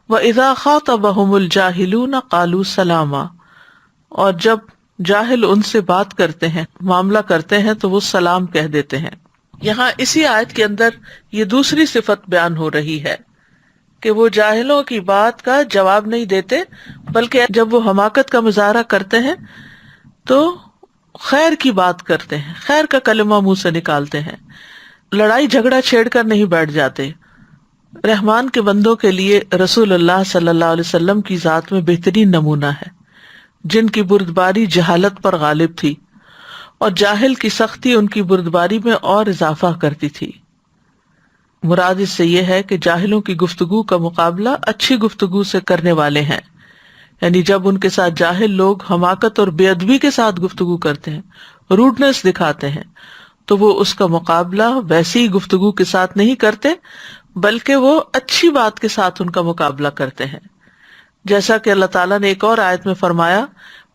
وَإِذَا خَاطَبَهُمُ الْجَاهِلُونَ قَالُوا سَلَامًا، اور جب جاہل ان سے بات کرتے ہیں، معاملہ کرتے ہیں تو وہ سلام کہہ دیتے ہیں۔ یہاں اسی آیت کے اندر یہ دوسری صفت بیان ہو رہی ہے کہ وہ جاہلوں کی بات کا جواب نہیں دیتے، بلکہ جب وہ حماقت کا مظاہرہ کرتے ہیں تو خیر کی بات کرتے ہیں، خیر کا کلمہ منہ سے نکالتے ہیں، لڑائی جھگڑا چھیڑ کر نہیں بیٹھ جاتے۔ رحمان کے بندوں کے لیے رسول اللہ صلی اللہ علیہ وسلم کی ذات میں بہترین نمونہ ہے، جن کی بردباری جہالت پر غالب تھی، اور جاہل کی سختی ان کی بردباری میں اور اضافہ کرتی تھی۔ مراد اس سے یہ ہے کہ جاہلوں کی گفتگو کا مقابلہ اچھی گفتگو سے کرنے والے ہیں، یعنی جب ان کے ساتھ جاہل لوگ حماقت اور بے ادبی کے ساتھ گفتگو کرتے ہیں، روڈنس دکھاتے ہیں، تو وہ اس کا مقابلہ ویسی گفتگو کے ساتھ نہیں کرتے، بلکہ وہ اچھی بات کے ساتھ ان کا مقابلہ کرتے ہیں، جیسا کہ اللہ تعالیٰ نے ایک اور آیت میں فرمایا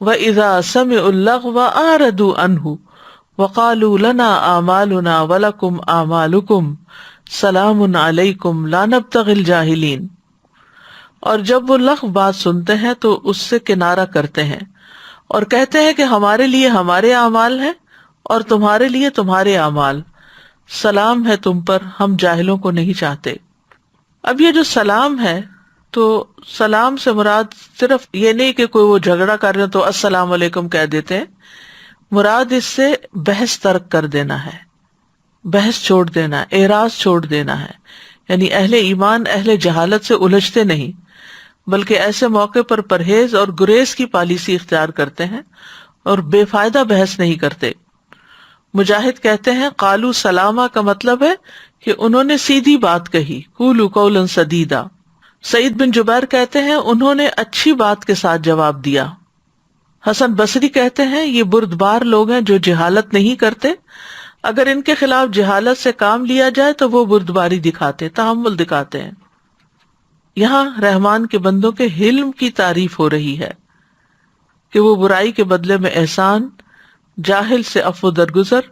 وَإِذَا سَمِعُوا اللَّغْوَ أَعْرَضُوا عَنْهُ وَقَالُوا لَنَا أَعْمَالُنَا وَلَكُمْ أَعْمَالُكُمْ سَلَامٌ عَلَيْكُمْ لَا نَبْتَغِي الْجَاهِلِينَ، اور جب وہ لغو بات سنتے ہیں تو اس سے کنارہ کرتے ہیں اور کہتے ہیں کہ ہمارے لیے ہمارے اعمال ہیں اور تمہارے لیے تمہارے اعمال، سلام ہے تم پر، ہم جاہلوں کو نہیں چاہتے۔ اب یہ جو سلام ہے، تو سلام سے مراد صرف یہ نہیں کہ کوئی وہ جھگڑا کر رہے تو السلام علیکم کہہ دیتے ہیں، مراد اس سے بحث ترک کر دینا ہے، بحث چھوڑ دینا ہے، اعراض چھوڑ دینا ہے، یعنی اہل ایمان اہل جہالت سے الجھتے نہیں، بلکہ ایسے موقع پر پرہیز اور گریز کی پالیسی اختیار کرتے ہیں اور بے فائدہ بحث نہیں کرتے۔ مجاہد کہتے ہیں قالوا سلاما کا مطلب ہے کہ انہوں نے سیدھی بات کہی، قولوا قولا سدیدا۔ سعید بن جبیر کہتے ہیں انہوں نے اچھی بات کے ساتھ جواب دیا۔ حسن بصری کہتے ہیں یہ بردبار لوگ ہیں جو جہالت نہیں کرتے، اگر ان کے خلاف جہالت سے کام لیا جائے تو وہ بردباری دکھاتے، تحمل دکھاتے ہیں۔ یہاں رحمان کے بندوں کے حلم کی تعریف ہو رہی ہے کہ وہ برائی کے بدلے میں احسان، جاہل سے عفو درگزر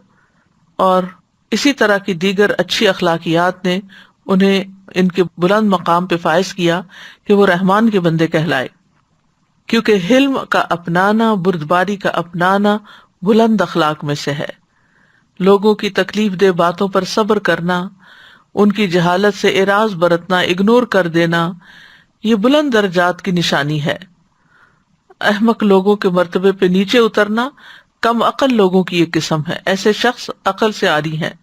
اور اسی طرح کی دیگر اچھی اخلاقیات نے انہیں ان کے بلند مقام پہ فائز کیا کہ وہ رحمان کے بندے کہلائے، کیونکہ حلم کا اپنانا، بردباری کا اپنانا بلند اخلاق میں سے ہے۔ لوگوں کی تکلیف دہ باتوں پر صبر کرنا، ان کی جہالت سے اعراض برتنا، اگنور کر دینا، یہ بلند درجات کی نشانی ہے۔ احمق لوگوں کے مرتبے پہ نیچے اترنا کم عقل لوگوں کی ایک قسم ہے، ایسے شخص عقل سے عاری ہیں۔